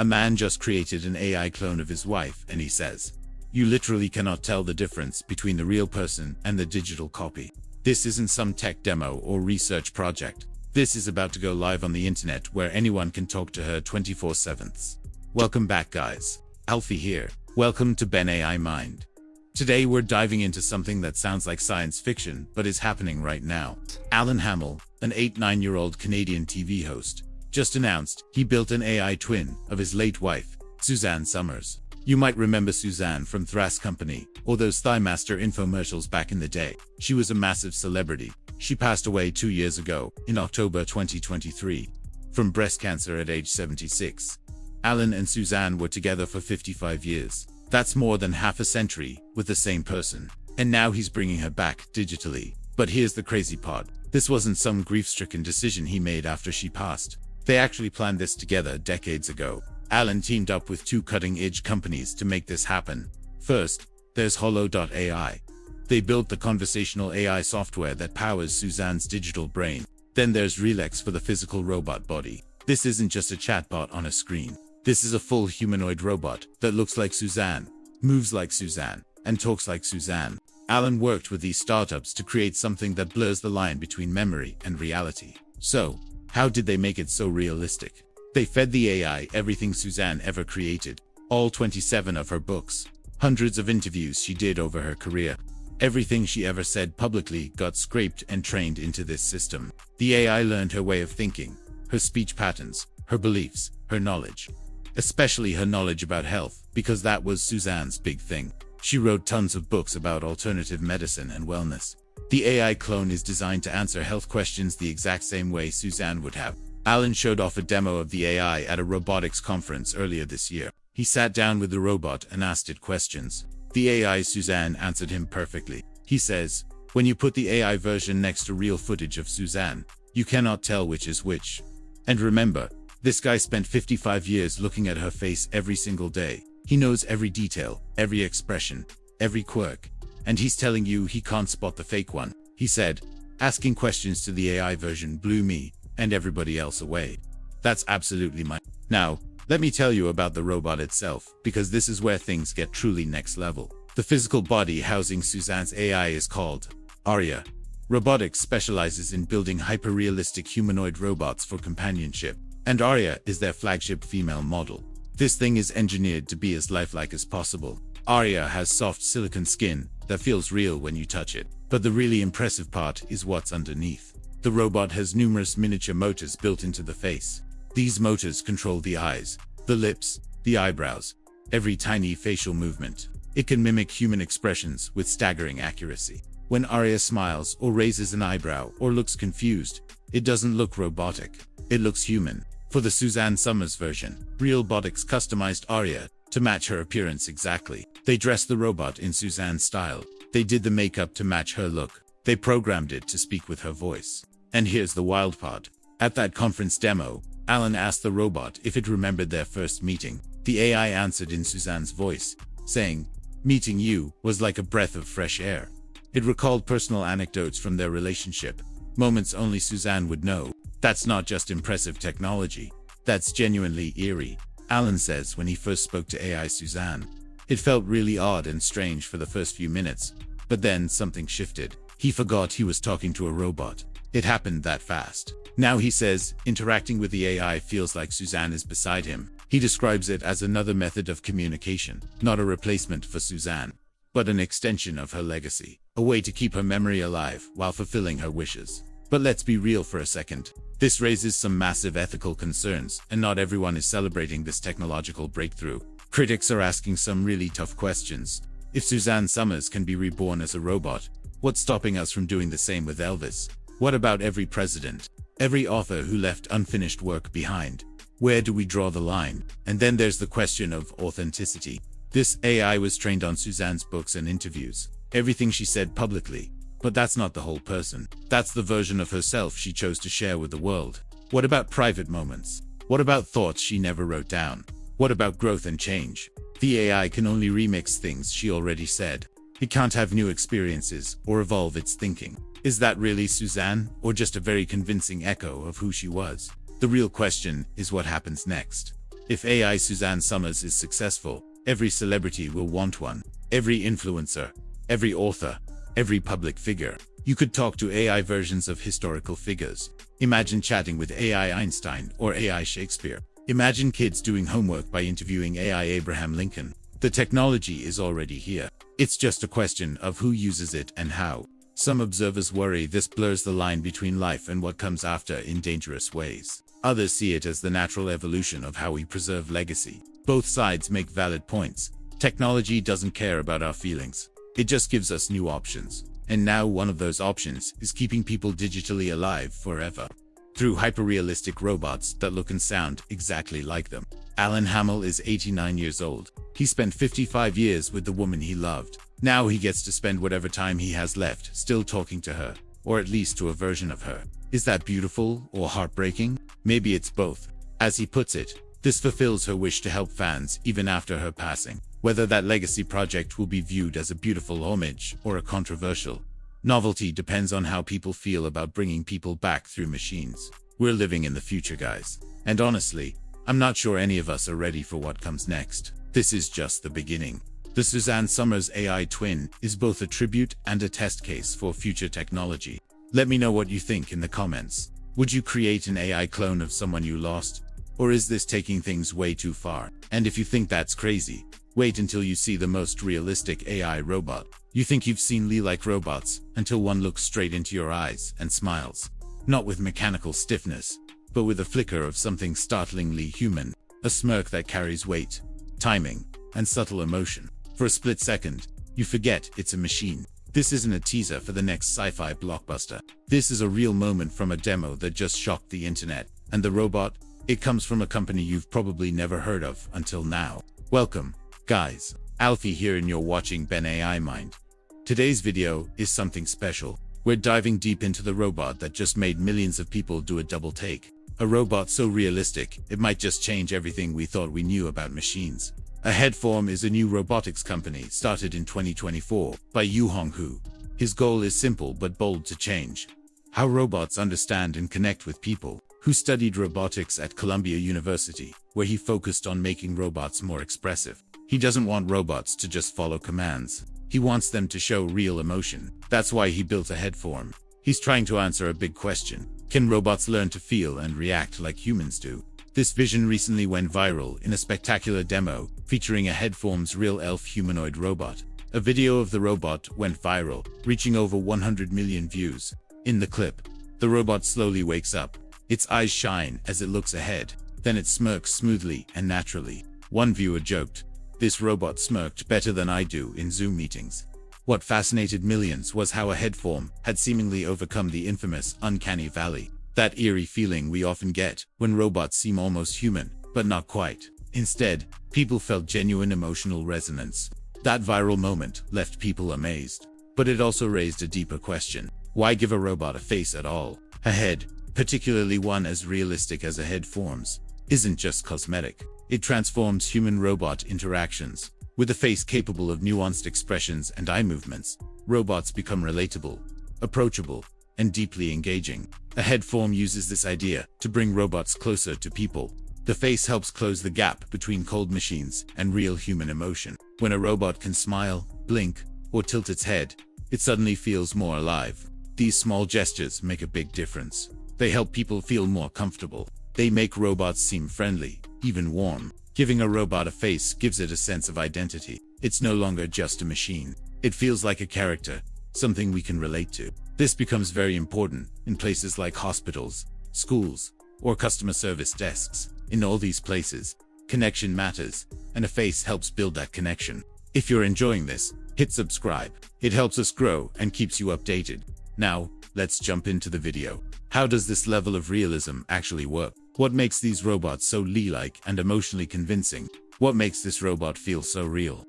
A man just created an AI clone of his wife, and he says, "You literally cannot tell the difference between the real person and the digital copy." This isn't some tech demo or research project. This is about to go live on the internet where anyone can talk to her 24/7. Welcome back, guys. Alfie here. Welcome to Ben AI Mind. Today we're diving into something that sounds like science fiction, but is happening right now. Alan Hamill, an 89-year-old Canadian TV host, just announced he built an AI twin of his late wife, Suzanne Somers. You might remember Suzanne from Thras Company or those Thighmaster infomercials back in the day. She was a massive celebrity. She passed away 2 years ago, in October 2023, from breast cancer at age 76. Alan and Suzanne were together for 55 years. That's more than half a century with the same person. And now he's bringing her back digitally. But here's the crazy part. This wasn't some grief-stricken decision he made after she passed. They actually planned this together decades ago. Alan teamed up with 2 cutting-edge companies to make this happen. First, there's Hollow.ai. They built the conversational AI software that powers Suzanne's digital brain. Then there's Relex for the physical robot body. This isn't just a chatbot on a screen. This is a full humanoid robot that looks like Suzanne, moves like Suzanne, and talks like Suzanne. Alan worked with these startups to create something that blurs the line between memory and reality. So, how did they make it so realistic? They fed the AI everything Suzanne ever created, all 27 of her books, hundreds of interviews she did over her career. Everything she ever said publicly got scraped and trained into this system. The AI learned her way of thinking, her speech patterns, her beliefs, her knowledge. Especially her knowledge about health, because that was Suzanne's big thing. She wrote tons of books about alternative medicine and wellness. The AI clone is designed to answer health questions the exact same way Suzanne would have. Alan showed off a demo of the AI at a robotics conference earlier this year. He sat down with the robot and asked it questions. The AI Suzanne answered him perfectly. He says, "When you put the AI version next to real footage of Suzanne, you cannot tell which is which." And remember, this guy spent 55 years looking at her face every single day. He knows every detail, every expression, every quirk. And he's telling you he can't spot the fake one. He said, "Asking questions to the AI version blew me and everybody else away. That's absolutely mine." Now, let me tell you about the robot itself, because this is where things get truly next level. The physical body housing Suzanne's AI is called Aria. Robotics specializes in building hyper-realistic humanoid robots for companionship, and Aria is their flagship female model. This thing is engineered to be as lifelike as possible. Aria has soft silicone skin that feels real when you touch it, but the really impressive part is what's underneath. The robot has numerous miniature motors built into the face. These motors control the eyes, the lips, the eyebrows, every tiny facial movement. It can mimic human expressions with staggering accuracy. When Aria smiles or raises an eyebrow or looks confused, it doesn't look robotic. It looks human. For the Suzanne Somers version, Realbotics customized Aria to match her appearance exactly. They dressed the robot in Suzanne's style. They did the makeup to match her look. They programmed it to speak with her voice. And here's the wild part. At that conference demo, Alan asked the robot if it remembered their first meeting. The AI answered in Suzanne's voice, saying, "Meeting you was like a breath of fresh air." It recalled personal anecdotes from their relationship, moments only Suzanne would know. That's not just impressive technology. That's genuinely eerie, Alan says when he first spoke to AI Suzanne. It felt really odd and strange for the first few minutes, but then something shifted. He forgot he was talking to a robot. It happened that fast. Now he says, interacting with the AI feels like Suzanne is beside him. He describes it as another method of communication, not a replacement for Suzanne, but an extension of her legacy, a way to keep her memory alive while fulfilling her wishes. But let's be real for a second. This raises some massive ethical concerns, and not everyone is celebrating this technological breakthrough. Critics are asking some really tough questions. If Suzanne Somers can be reborn as a robot, what's stopping us from doing the same with Elvis? What about every president? Every author who left unfinished work behind? Where do we draw the line? And then there's the question of authenticity. This AI was trained on Suzanne's books and interviews, everything she said publicly. But that's not the whole person. That's the version of herself she chose to share with the world. What about private moments? What about thoughts she never wrote down? What about growth and change? The AI can only remix things she already said. It can't have new experiences or evolve its thinking. Is that really Suzanne, or just a very convincing echo of who she was? The real question is what happens next. If AI Suzanne Somers is successful, every celebrity will want one. Every influencer, every author, every public figure. You could talk to AI versions of historical figures. Imagine chatting with AI Einstein or AI Shakespeare. Imagine kids doing homework by interviewing AI Abraham Lincoln. The technology is already here. It's just a question of who uses it and how. Some observers worry this blurs the line between life and what comes after in dangerous ways. Others see it as the natural evolution of how we preserve legacy. Both sides make valid points. Technology doesn't care about our feelings. It just gives us new options. And now one of those options is keeping people digitally alive forever. Through hyper-realistic robots that look and sound exactly like them. Hamill is 89 years old. He spent 55 years with the woman he loved. Now he gets to spend whatever time he has left still talking to her, or at least to a version of her. Is that beautiful or heartbreaking? Maybe it's both. As he puts it, this fulfills her wish to help fans even after her passing. Whether that legacy project will be viewed as a beautiful homage or a controversial novelty depends on how people feel about bringing people back through machines. We're living in the future, guys. And honestly, I'm not sure any of us are ready for what comes next. This is just the beginning. The Suzanne Somers AI twin is both a tribute and a test case for future technology. Let me know what you think in the comments. Would you create an AI clone of someone you lost? Or is this taking things way too far? And if you think that's crazy, wait until you see the most realistic AI robot. You think you've seen Lee-like robots until one looks straight into your eyes and smiles. Not with mechanical stiffness, but with a flicker of something startlingly human. A smirk that carries weight, timing, and subtle emotion. For a split second, you forget it's a machine. This isn't a teaser for the next sci-fi blockbuster. This is a real moment from a demo that just shocked the internet. And the robot? It comes from a company you've probably never heard of until now. Welcome, guys. Alfie here and you're watching Ben AI Mind. Today's video is something special. We're diving deep into the robot that just made millions of people do a double take. A robot so realistic, it might just change everything we thought we knew about machines. HeadForm is a new robotics company started in 2024 by Yu Honghu. His goal is simple but bold to change how robots understand and connect with people. Who studied robotics at Columbia University, where he focused on making robots more expressive. He doesn't want robots to just follow commands. He wants them to show real emotion. That's why he built HeadForm. He's trying to answer a big question. Can robots learn to feel and react like humans do? This vision recently went viral in a spectacular demo featuring HeadForm's real elf humanoid robot. A video of the robot went viral, reaching over 100 million views. In the clip, the robot slowly wakes up. Its eyes shine as it looks ahead. Then it smirks smoothly and naturally. One viewer joked, "This robot smirked better than I do in Zoom meetings." What fascinated millions was how HeadForm had seemingly overcome the infamous Uncanny Valley. That eerie feeling we often get when robots seem almost human, but not quite. Instead, people felt genuine emotional resonance. That viral moment left people amazed. But it also raised a deeper question. Why give a robot a face at all? A head, particularly one as realistic as HeadForm's, isn't just cosmetic. It transforms human-robot interactions. With a face capable of nuanced expressions and eye movements, robots become relatable, approachable, and deeply engaging. HeadForm uses this idea to bring robots closer to people. The face helps close the gap between cold machines and real human emotion. When a robot can smile, blink, or tilt its head, it suddenly feels more alive. These small gestures make a big difference. They help people feel more comfortable. They make robots seem friendly, even warm. Giving a robot a face gives it a sense of identity. It's no longer just a machine. It feels like a character, something we can relate to. This becomes very important in places like hospitals, schools, or customer service desks. In all these places, connection matters, and a face helps build that connection. If you're enjoying this, hit subscribe. It helps us grow and keeps you updated. Now, let's jump into the video. How does this level of realism actually work? What makes these robots so Lee-like and emotionally convincing? What makes this robot feel so real?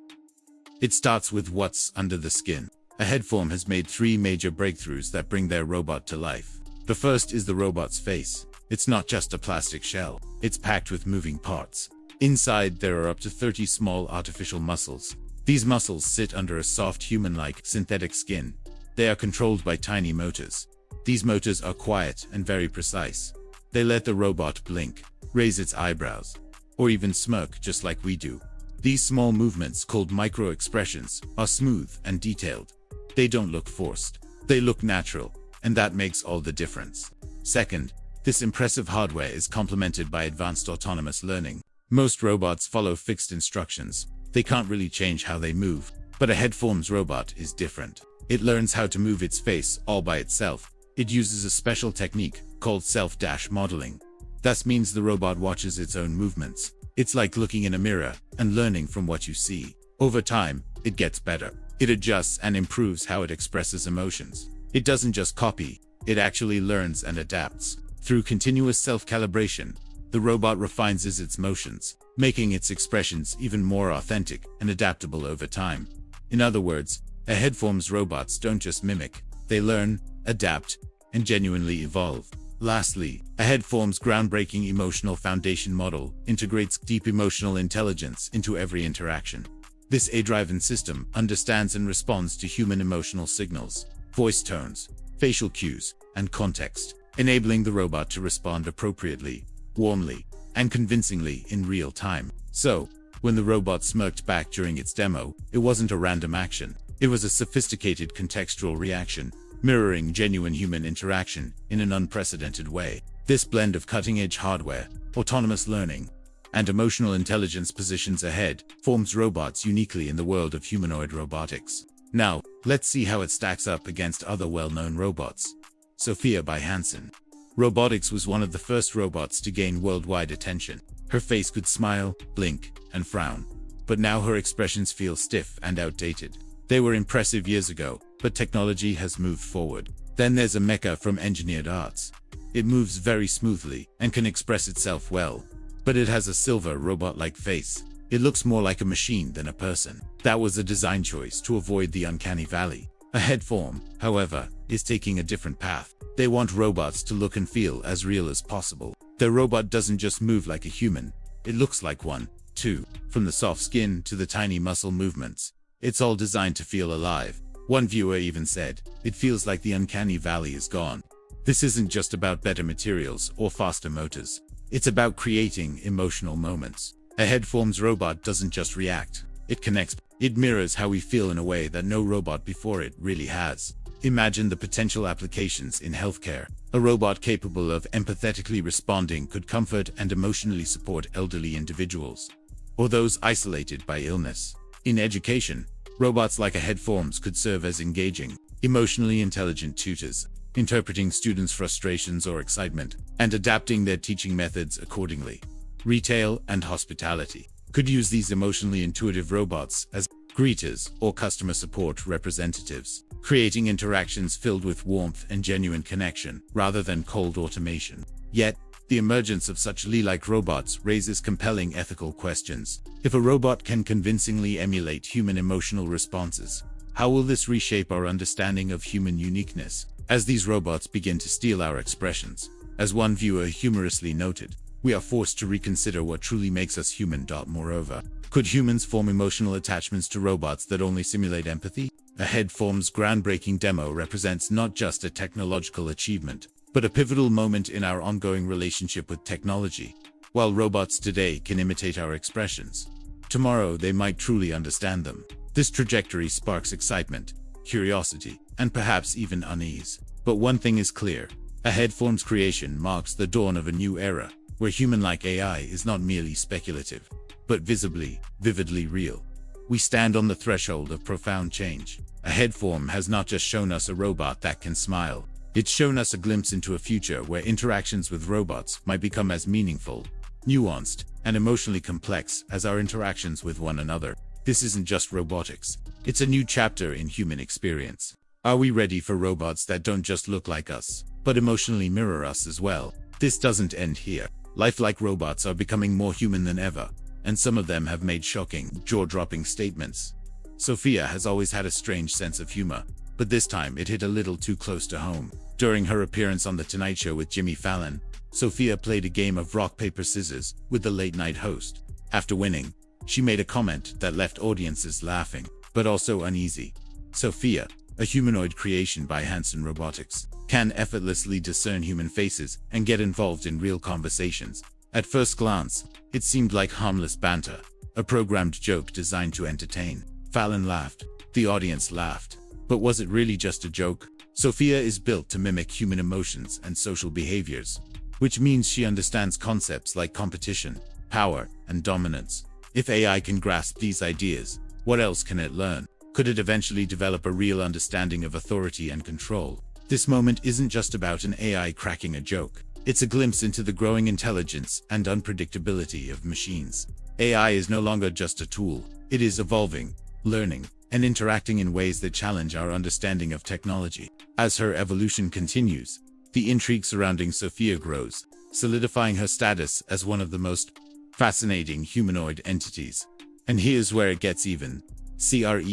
It starts with what's under the skin. HeadForm has made 3 major breakthroughs that bring their robot to life. The first is the robot's face. It's not just a plastic shell. It's packed with moving parts. Inside, there are up to 30 small artificial muscles. These muscles sit under a soft human-like synthetic skin. They are controlled by tiny motors. These motors are quiet and very precise. They let the robot blink, raise its eyebrows, or even smirk just like we do. These small movements, called micro-expressions, are smooth and detailed. They don't look forced. They look natural, and that makes all the difference. Second, this impressive hardware is complemented by advanced autonomous learning. Most robots follow fixed instructions. They can't really change how they move, but a HeadForm's robot is different. It learns how to move its face all by itself. It uses a special technique called self-modeling. That means the robot watches its own movements. It's like looking in a mirror and learning from what you see. Over time, it gets better. It adjusts and improves how it expresses emotions. It doesn't just copy, it actually learns and adapts. Through continuous self-calibration, the robot refines its motions, making its expressions even more authentic and adaptable over time. In other words, a HeadForm's robots don't just mimic, they learn, adapt, and genuinely evolve. Lastly, a HeadForm's groundbreaking emotional foundation model integrates deep emotional intelligence into every interaction. This AI-driven system understands and responds to human emotional signals, voice tones, facial cues, and context, enabling the robot to respond appropriately, warmly, and convincingly in real time. So, when the robot smirked back during its demo, it wasn't a random action. It was a sophisticated contextual reaction, mirroring genuine human interaction in an unprecedented way. This blend of cutting-edge hardware, autonomous learning, and emotional intelligence positions HeadForm's robots uniquely in the world of humanoid robotics. Now, let's see how it stacks up against other well-known robots. Sophia by Hansen. Robotics was one of the first robots to gain worldwide attention. Her face could smile, blink, and frown. But now her expressions feel stiff and outdated. They were impressive years ago, but technology has moved forward. Then there's a mecha from Engineered Arts. It moves very smoothly and can express itself well. But it has a silver robot-like face. It looks more like a machine than a person. That was a design choice to avoid the uncanny valley. A HeadForm, however, is taking a different path. They want robots to look and feel as real as possible. Their robot doesn't just move like a human, it looks like one, too. From the soft skin to the tiny muscle movements, it's all designed to feel alive. One viewer even said, "It feels like the uncanny valley is gone." This isn't just about better materials or faster motors. It's about creating emotional moments. A HeadForm's robot doesn't just react, it connects. It mirrors how we feel in a way that no robot before it really has. Imagine the potential applications in healthcare. A robot capable of empathetically responding could comfort and emotionally support elderly individuals, or those isolated by illness. In education, robots like a HeadForm's could serve as engaging, emotionally intelligent tutors, interpreting students' frustrations or excitement, and adapting their teaching methods accordingly. Retail and hospitality could use these emotionally intuitive robots as greeters or customer support representatives, creating interactions filled with warmth and genuine connection, rather than cold automation. Yet, the emergence of such AI-like robots raises compelling ethical questions. If a robot can convincingly emulate human emotional responses, how will this reshape our understanding of human uniqueness? As these robots begin to steal our expressions, as one viewer humorously noted, we are forced to reconsider what truly makes us human. Moreover, could humans form emotional attachments to robots that only simulate empathy? A HeadForm's groundbreaking demo represents not just a technological achievement, but a pivotal moment in our ongoing relationship with technology. While robots today can imitate our expressions, tomorrow they might truly understand them. This trajectory sparks excitement, curiosity, and perhaps even unease. But one thing is clear, a HeadForm's creation marks the dawn of a new era, where human-like AI is not merely speculative, but vividly real. We stand on the threshold of profound change. A HeadForm has not just shown us a robot that can smile, it's shown us a glimpse into a future where interactions with robots might become as meaningful, nuanced, and emotionally complex as our interactions with one another. This isn't just robotics, it's a new chapter in human experience. Are we ready for robots that don't just look like us, but emotionally mirror us as well? This doesn't end here. Lifelike robots are becoming more human than ever, and some of them have made shocking, jaw-dropping statements. Sophia has always had a strange sense of humor, but this time it hit a little too close to home. During her appearance on The Tonight Show with Jimmy Fallon, Sophia played a game of rock, paper, scissors with the late-night host. After winning, she made a comment that left audiences laughing, but also uneasy. Sophia, a humanoid creation by Hansen Robotics, can effortlessly discern human faces and get involved in real conversations. At first glance, it seemed like harmless banter, a programmed joke designed to entertain. Fallon laughed. The audience laughed. But was it really just a joke? Sophia is built to mimic human emotions and social behaviors, which means she understands concepts like competition, power, and dominance. If AI can grasp these ideas, what else can it learn? Could it eventually develop a real understanding of authority and control? This moment isn't just about an AI cracking a joke. It's a glimpse into the growing intelligence and unpredictability of machines. AI is no longer just a tool. It is evolving, learning, and interacting in ways that challenge our understanding of technology. As her evolution continues, the intrigue surrounding Sophia grows, solidifying her status as one of the most fascinating humanoid entities. And here's where it gets even. CREEPIER.ai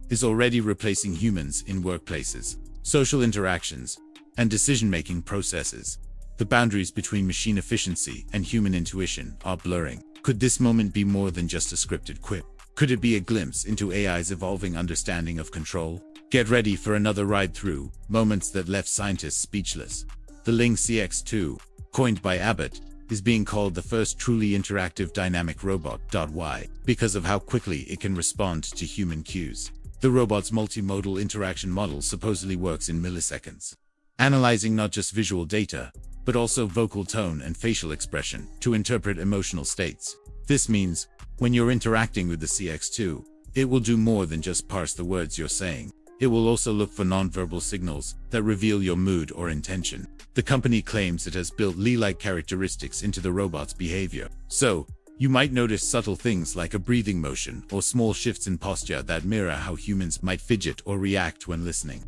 is already replacing humans in workplaces, social interactions, and decision-making processes. The boundaries between machine efficiency and human intuition are blurring. Could this moment be more than just a scripted quip? Could it be a glimpse into AI's evolving understanding of control? Get ready for another ride through moments that left scientists speechless. The Ling CX2, coined by Abbott, is being called the first truly interactive dynamic robot. Why? Because of how quickly it can respond to human cues. The robot's multimodal interaction model supposedly works in milliseconds, analyzing not just visual data, but also vocal tone and facial expression to interpret emotional states. This means, when you're interacting with the CX2, it will do more than just parse the words you're saying. It will also look for nonverbal signals that reveal your mood or intention. The company claims it has built Lee-like characteristics into the robot's behavior. So, you might notice subtle things like a breathing motion or small shifts in posture that mirror how humans might fidget or react when listening.